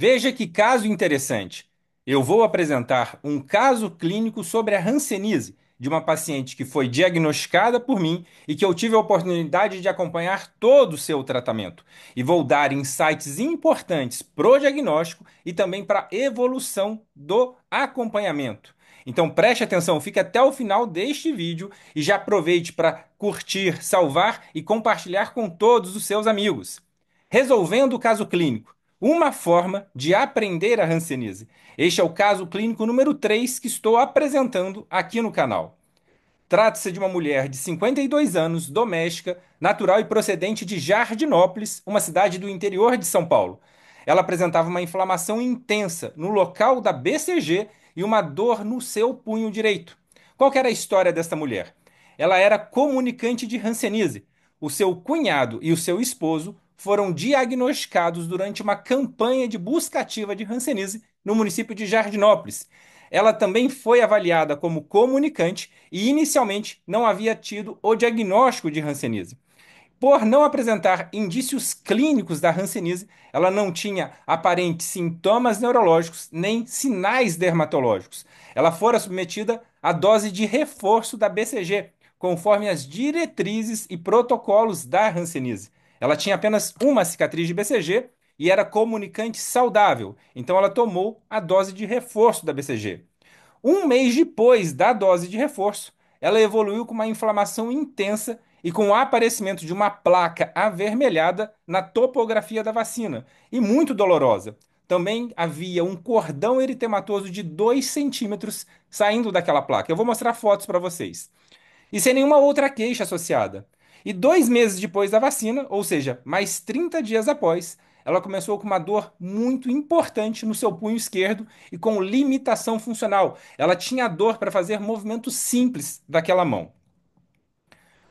Veja que caso interessante. Eu vou apresentar um caso clínico sobre a hanseníase de uma paciente que foi diagnosticada por mim e que eu tive a oportunidade de acompanhar todo o seu tratamento. E vou dar insights importantes para o diagnóstico e também para a evolução do acompanhamento. Então preste atenção, fique até o final deste vídeo e já aproveite para curtir, salvar e compartilhar com todos os seus amigos. Resolvendo o caso clínico. Uma forma de aprender a hanseníase. Este é o caso clínico número 3 que estou apresentando aqui no canal. Trata-se de uma mulher de 52 anos, doméstica, natural e procedente de Jardinópolis, uma cidade do interior de São Paulo. Ela apresentava uma inflamação intensa no local da BCG e uma dor no seu punho direito. Qual que era a história desta mulher? Ela era comunicante de hanseníase. O seu cunhado e o seu esposo foram diagnosticados durante uma campanha de busca ativa de hanseníase no município de Jardinópolis. Ela também foi avaliada como comunicante e inicialmente não havia tido o diagnóstico de hanseníase. Por não apresentar indícios clínicos da hanseníase, ela não tinha aparentes sintomas neurológicos nem sinais dermatológicos. Ela fora submetida à dose de reforço da BCG, conforme as diretrizes e protocolos da hanseníase. Ela tinha apenas uma cicatriz de BCG e era comunicante saudável, então ela tomou a dose de reforço da BCG. Um mês depois da dose de reforço, ela evoluiu com uma inflamação intensa e com o aparecimento de uma placa avermelhada na topografia da vacina, e muito dolorosa. Também havia um cordão eritematoso de 2 centímetros saindo daquela placa. Eu vou mostrar fotos para vocês e sem nenhuma outra queixa associada. E 2 meses depois da vacina, ou seja, mais 30 dias após, ela começou com uma dor muito importante no seu punho esquerdo e com limitação funcional. Ela tinha dor para fazer movimentos simples daquela mão.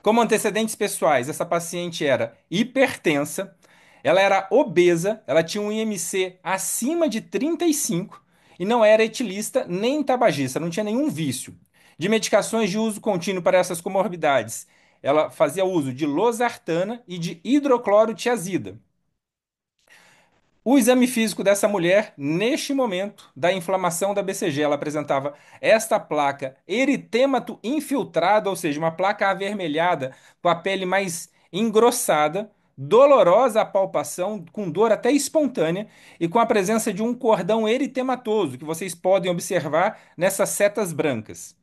Como antecedentes pessoais, essa paciente era hipertensa, ela era obesa, ela tinha um IMC acima de 35 e não era etilista nem tabagista, não tinha nenhum vício. De medicações de uso contínuo para essas comorbidades, ela fazia uso de losartana e de hidroclorotiazida. O exame físico dessa mulher, neste momento da inflamação da BCG, ela apresentava esta placa eritêmato infiltrado, ou seja, uma placa avermelhada com a pele mais engrossada, dolorosa a palpação, com dor até espontânea e com a presença de um cordão eritematoso, que vocês podem observar nessas setas brancas.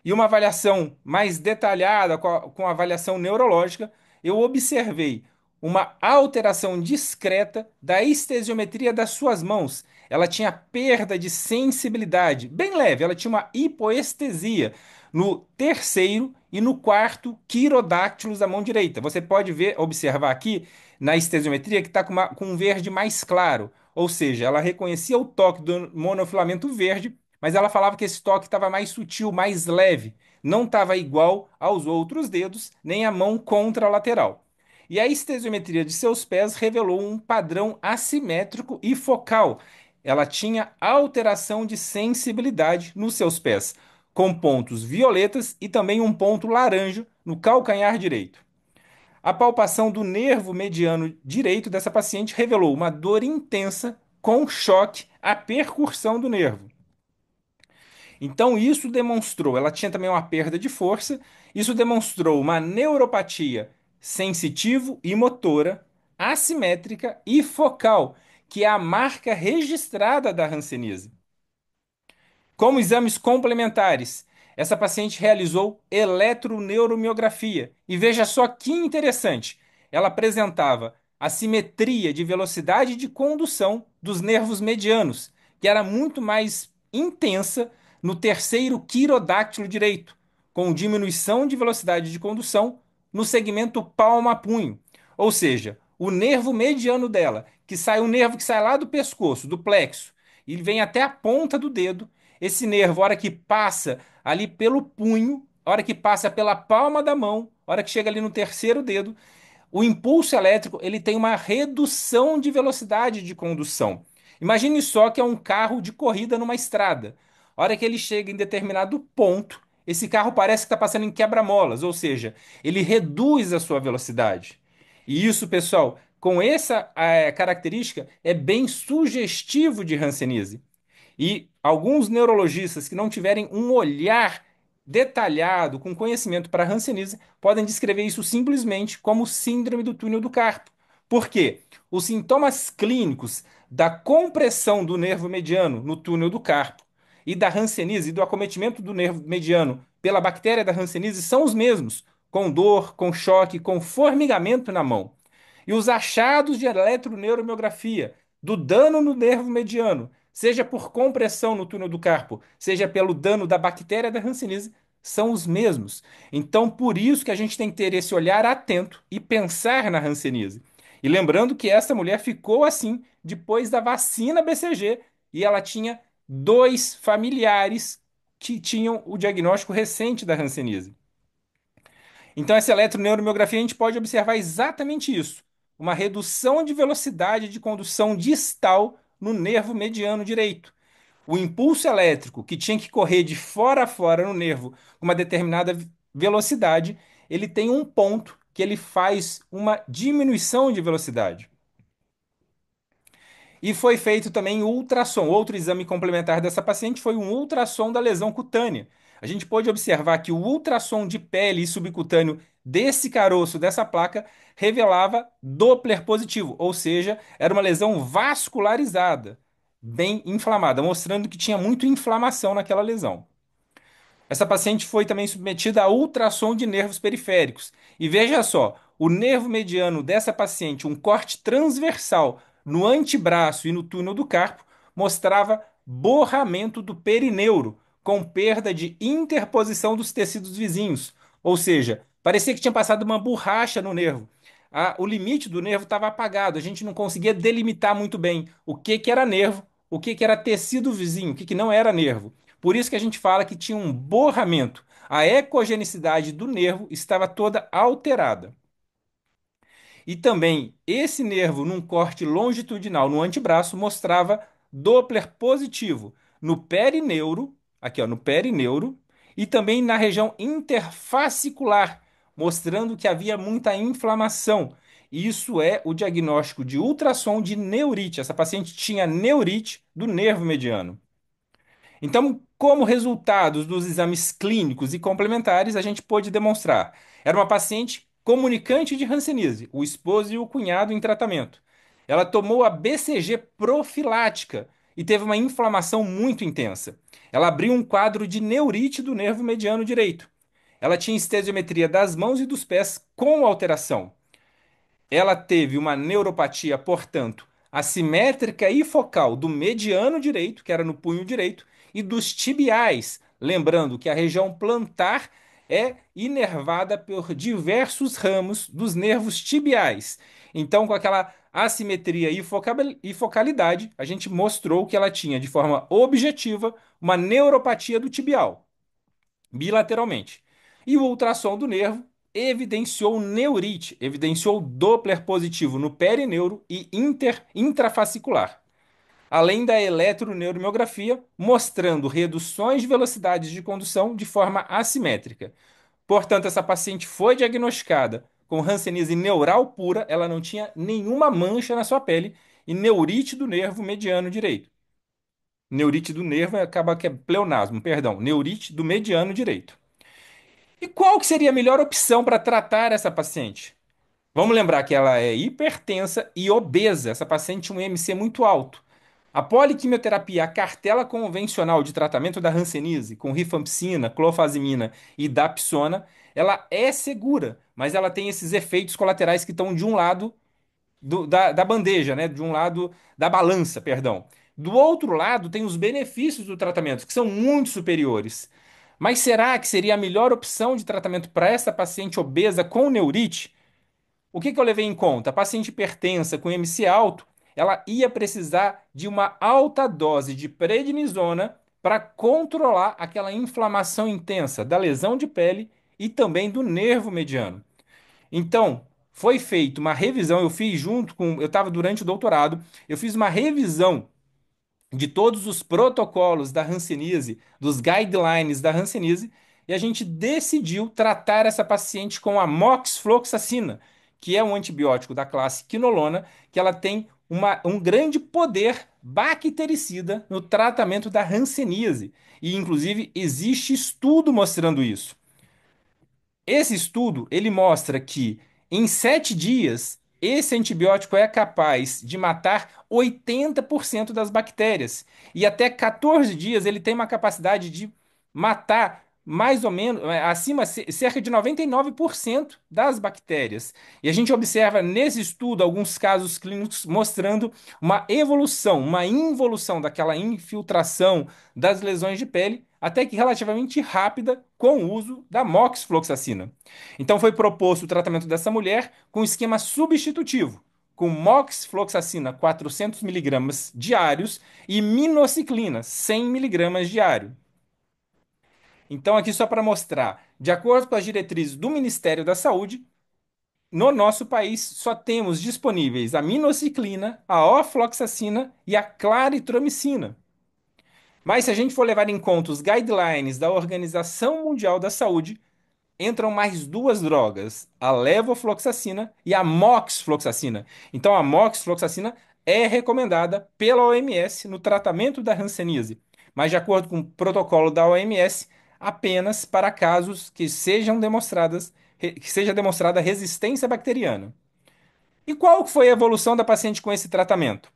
E uma avaliação mais detalhada, com a avaliação neurológica, eu observei uma alteração discreta da estesiometria das suas mãos. Ela tinha perda de sensibilidade, bem leve, ela tinha uma hipoestesia no terceiro e no quarto quirodáctilos da mão direita. Você pode ver, observar aqui na estesiometria que está com um verde mais claro, ou seja, ela reconhecia o toque do monofilamento verde, mas ela falava que esse toque estava mais sutil, mais leve, não estava igual aos outros dedos, nem a mão contralateral. E a estesiometria de seus pés revelou um padrão assimétrico e focal. Ela tinha alteração de sensibilidade nos seus pés, com pontos violetas e também um ponto laranja no calcanhar direito. A palpação do nervo mediano direito dessa paciente revelou uma dor intensa com choque à percussão do nervo. Então, isso demonstrou, ela tinha também uma perda de força, isso demonstrou uma neuropatia sensitivo e motora, assimétrica e focal, que é a marca registrada da hanseníase. Como exames complementares, essa paciente realizou eletroneuromiografia. E veja só que interessante, ela apresentava assimetria de velocidade de condução dos nervos medianos, que era muito mais intensa no terceiro quirodáctilo direito, com diminuição de velocidade de condução no segmento palma-punho. Ou seja, o nervo mediano dela, o nervo que sai lá do pescoço, do plexo, e vem até a ponta do dedo, esse nervo, a hora que passa ali pelo punho, a hora que passa pela palma da mão, a hora que chega ali no terceiro dedo, o impulso elétrico ele tem uma redução de velocidade de condução. Imagine só que é um carro de corrida numa estrada. A hora que ele chega em determinado ponto, esse carro parece que está passando em quebra-molas, ou seja, ele reduz a sua velocidade. E isso, pessoal, com essa característica é bem sugestivo de hanseníase. E alguns neurologistas que não tiverem um olhar detalhado, com conhecimento para hanseníase, podem descrever isso simplesmente como síndrome do túnel do carpo. Por quê? Os sintomas clínicos da compressão do nervo mediano no túnel do carpo e da hanseníase e do acometimento do nervo mediano pela bactéria da hanseníase são os mesmos, com dor, com choque, com formigamento na mão. E os achados de eletroneuromiografia do dano no nervo mediano, seja por compressão no túnel do carpo, seja pelo dano da bactéria da Hanseníase, são os mesmos. Então, por isso que a gente tem que ter esse olhar atento e pensar na Hanseníase. E lembrando que essa mulher ficou assim depois da vacina BCG e ela tinha dois familiares que tinham o diagnóstico recente da Hanseníase. Então, essa eletroneuromiografia a gente pode observar exatamente isso: uma redução de velocidade de condução distal no nervo mediano direito. O impulso elétrico, que tinha que correr de fora a fora no nervo com uma determinada velocidade, ele tem um ponto que ele faz uma diminuição de velocidade. E foi feito também ultrassom. Outro exame complementar dessa paciente foi um ultrassom da lesão cutânea. A gente pôde observar que o ultrassom de pele e subcutâneo desse caroço, dessa placa, revelava Doppler positivo, ou seja, era uma lesão vascularizada, bem inflamada, mostrando que tinha muita inflamação naquela lesão. Essa paciente foi também submetida a ultrassom de nervos periféricos. E veja só, o nervo mediano dessa paciente, um corte transversal no antebraço e no túnel do carpo, mostrava borramento do perineuro, com perda de interposição dos tecidos vizinhos. Ou seja, parecia que tinha passado uma borracha no nervo. O limite do nervo estava apagado, a gente não conseguia delimitar muito bem o que, que era nervo, o que, que era tecido vizinho, o que, que não era nervo. Por isso que a gente fala que tinha um borramento. A ecogenicidade do nervo estava toda alterada. E também esse nervo, num corte longitudinal no antebraço, mostrava Doppler positivo no perineuro, aqui ó, no perineuro, e também na região interfascicular, mostrando que havia muita inflamação. Isso é o diagnóstico de ultrassom de neurite. Essa paciente tinha neurite do nervo mediano. Então, como resultados dos exames clínicos e complementares, a gente pôde demonstrar. Era uma paciente comunicante de hanseníase, o esposo e o cunhado em tratamento. Ela tomou a BCG profilática e teve uma inflamação muito intensa. Ela abriu um quadro de neurite do nervo mediano direito. Ela tinha estesiometria das mãos e dos pés com alteração. Ela teve uma neuropatia, portanto, assimétrica e focal do mediano direito, que era no punho direito, e dos tibiais, lembrando que a região plantar é inervada por diversos ramos dos nervos tibiais. Então, com aquela assimetria e focalidade, a gente mostrou que ela tinha, de forma objetiva, uma neuropatia do tibial bilateralmente. E o ultrassom do nervo evidenciou neurite, evidenciou Doppler positivo no perineuro e intrafascicular, além da eletroneuromiografia, mostrando reduções de velocidades de condução de forma assimétrica. Portanto, essa paciente foi diagnosticada com hanseníase neural pura, ela não tinha nenhuma mancha na sua pele e neurite do nervo mediano direito. Neurite do nervo acaba que é pleonasmo, perdão, neurite do mediano direito. E qual que seria a melhor opção para tratar essa paciente? Vamos lembrar que ela é hipertensa e obesa. Essa paciente tinha um IMC muito alto. A poliquimioterapia, a cartela convencional de tratamento da hanseníase, com rifampicina, clofazimina e dapsona, ela é segura, mas ela tem esses efeitos colaterais que estão de um lado da bandeja, né? De um lado da balança, perdão. Do outro lado, tem os benefícios do tratamento, que são muito superiores. Mas será que seria a melhor opção de tratamento para essa paciente obesa com neurite? O que que eu levei em conta? A paciente hipertensa com MC alto, ela ia precisar de uma alta dose de prednisona para controlar aquela inflamação intensa da lesão de pele e também do nervo mediano. Então, foi feita uma revisão, eu fiz junto com, eu estava durante o doutorado, eu fiz uma revisão de todos os protocolos da Hanseníase, dos guidelines da Hanseníase, e a gente decidiu tratar essa paciente com a moxifloxacina, que é um antibiótico da classe quinolona, que ela tem um grande poder bactericida no tratamento da hanseníase. E, inclusive, existe estudo mostrando isso. Esse estudo, ele mostra que em 7 dias, esse antibiótico é capaz de matar 80% das bactérias. E até 14 dias ele tem uma capacidade de matar mais ou menos, cerca de 99% das bactérias. E a gente observa nesse estudo alguns casos clínicos mostrando uma evolução, uma involução daquela infiltração das lesões de pele, até que relativamente rápida, com o uso da moxifloxacina. Então foi proposto o tratamento dessa mulher com esquema substitutivo, com moxifloxacina 400 miligramas diários e minociclina 100 miligramas diário. Então aqui só para mostrar, de acordo com as diretrizes do Ministério da Saúde, no nosso país só temos disponíveis a minociclina, a ofloxacina e a claritromicina. Mas se a gente for levar em conta os guidelines da Organização Mundial da Saúde, entram mais duas drogas, a levofloxacina e a moxifloxacina. Então a moxifloxacina é recomendada pela OMS no tratamento da hanseníase, mas de acordo com o protocolo da OMS, apenas para casos que seja demonstrada resistência bacteriana. E qual foi a evolução da paciente com esse tratamento?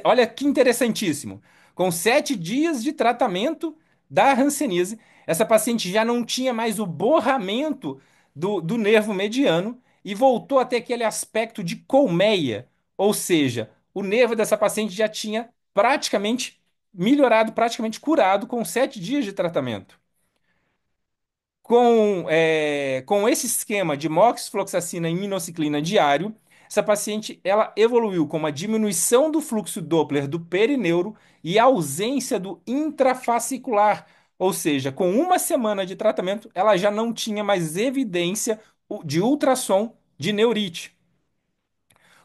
Olha que interessantíssimo. Com 7 dias de tratamento da hanseníase, essa paciente já não tinha mais o borramento do nervo mediano e voltou a ter aquele aspecto de colmeia. Ou seja, o nervo dessa paciente já tinha praticamente melhorado, praticamente curado com 7 dias de tratamento. Com esse esquema de moxifloxacina e minociclina diário, essa paciente ela evoluiu com uma diminuição do fluxo Doppler do perineuro e ausência do intrafascicular, ou seja, com uma semana de tratamento, ela já não tinha mais evidência de ultrassom de neurite.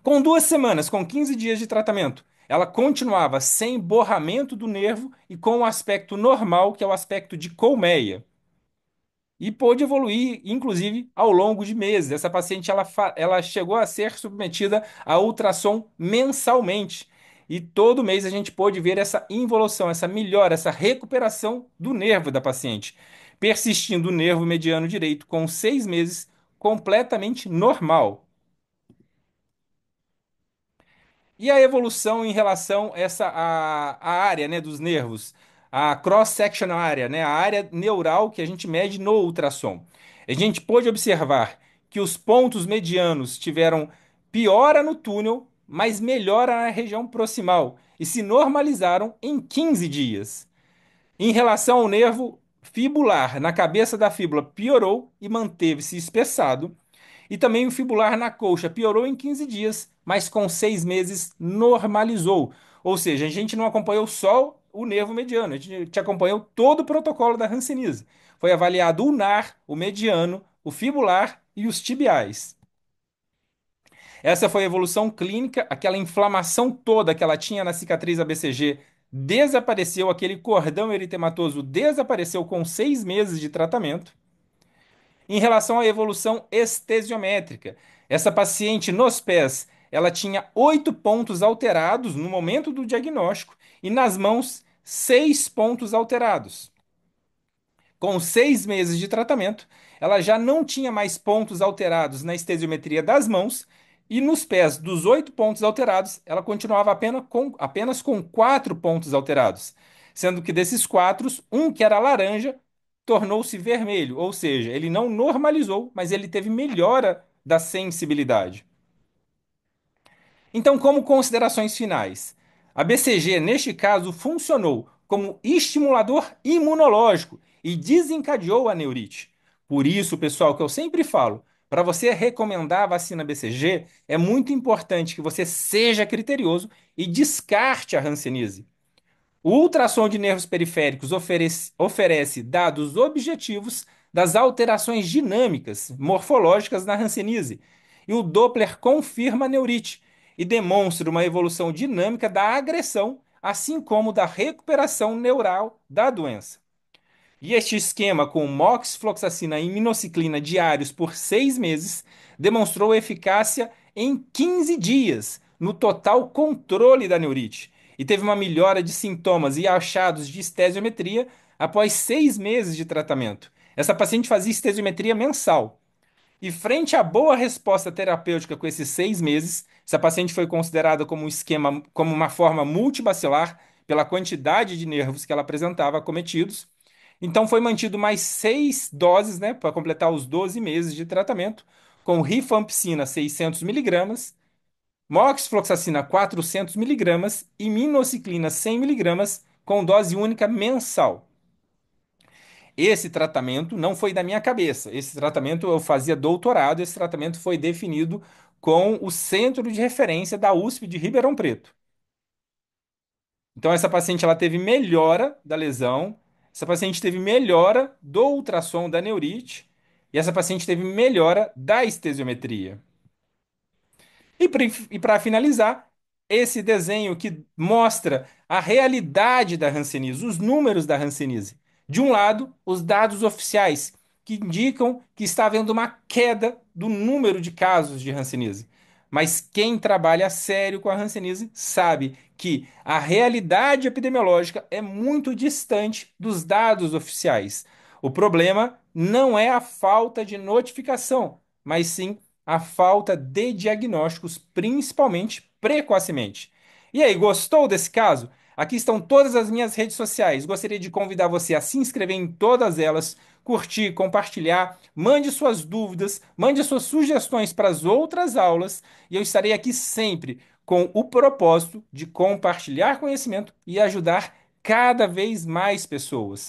Com 2 semanas, com 15 dias de tratamento, ela continuava sem borramento do nervo e com o aspecto normal, que é o aspecto de colmeia. E pôde evoluir, inclusive, ao longo de meses. Essa paciente ela chegou a ser submetida a ultrassom mensalmente. E todo mês a gente pôde ver essa involução, essa melhora, essa recuperação do nervo da paciente, persistindo o nervo mediano direito com 6 meses completamente normal. E a evolução em relação a a área, né, dos nervos, a cross-sectional area, né, a área neural que a gente mede no ultrassom. A gente pôde observar que os pontos medianos tiveram piora no túnel, mas melhora na região proximal e se normalizaram em 15 dias. Em relação ao nervo fibular, na cabeça da fíbula piorou e manteve-se espessado. E também o fibular na coxa piorou em 15 dias, mas com 6 meses normalizou. Ou seja, a gente não acompanhou só o nervo mediano, a gente acompanhou todo o protocolo da hanseníase. Foi avaliado o ulnar, o mediano, o fibular e os tibiais. Essa foi a evolução clínica, aquela inflamação toda que ela tinha na cicatriz ABCG desapareceu, aquele cordão eritematoso desapareceu com 6 meses de tratamento. Em relação à evolução estesiométrica, essa paciente nos pés, ela tinha 8 pontos alterados no momento do diagnóstico e nas mãos 6 pontos alterados. Com 6 meses de tratamento, ela já não tinha mais pontos alterados na estesiometria das mãos e nos pés dos 8 pontos alterados, ela continuava apenas com 4 pontos alterados, sendo que desses quatro, um que era laranja tornou-se vermelho, ou seja, ele não normalizou, mas ele teve melhora da sensibilidade. Então, como considerações finais, a BCG, neste caso, funcionou como estimulador imunológico e desencadeou a neurite. Por isso, pessoal, que eu sempre falo, para você recomendar a vacina BCG, é muito importante que você seja criterioso e descarte a hanseníase. O ultrassom de nervos periféricos oferece dados objetivos das alterações dinâmicas morfológicas na hanseníase, e o Doppler confirma a neurite e demonstra uma evolução dinâmica da agressão, assim como da recuperação neural da doença. E este esquema com moxifloxacina e minociclina diários por 6 meses demonstrou eficácia em 15 dias no total controle da neurite e teve uma melhora de sintomas e achados de estesiometria após 6 meses de tratamento. Essa paciente fazia estesiometria mensal. E frente à boa resposta terapêutica com esses 6 meses, essa paciente foi considerada como um esquema, como uma forma multibacilar pela quantidade de nervos que ela apresentava acometidos. Então foi mantido mais 6 doses, né, para completar os 12 meses de tratamento, com rifampicina 600 miligramas, moxifloxacina 400 miligramas e minociclina 100 miligramas com dose única mensal. Esse tratamento não foi da minha cabeça. Esse tratamento eu fazia doutorado, esse tratamento foi definido com o Centro de Referência da USP de Ribeirão Preto. Então essa paciente ela teve melhora da lesão, essa paciente teve melhora do ultrassom da neurite e essa paciente teve melhora da estesiometria. E para finalizar, esse desenho que mostra a realidade da hanseníase, os números da hanseníase. De um lado, os dados oficiais, que indicam que está havendo uma queda do número de casos de hanseníase. Mas quem trabalha a sério com a hanseníase sabe que a realidade epidemiológica é muito distante dos dados oficiais. O problema não é a falta de notificação, mas sim a falta de diagnósticos, principalmente precocemente. E aí, gostou desse caso? Aqui estão todas as minhas redes sociais. Gostaria de convidar você a se inscrever em todas elas, curtir, compartilhar, mande suas dúvidas, mande suas sugestões para as outras aulas, e eu estarei aqui sempre com o propósito de compartilhar conhecimento e ajudar cada vez mais pessoas.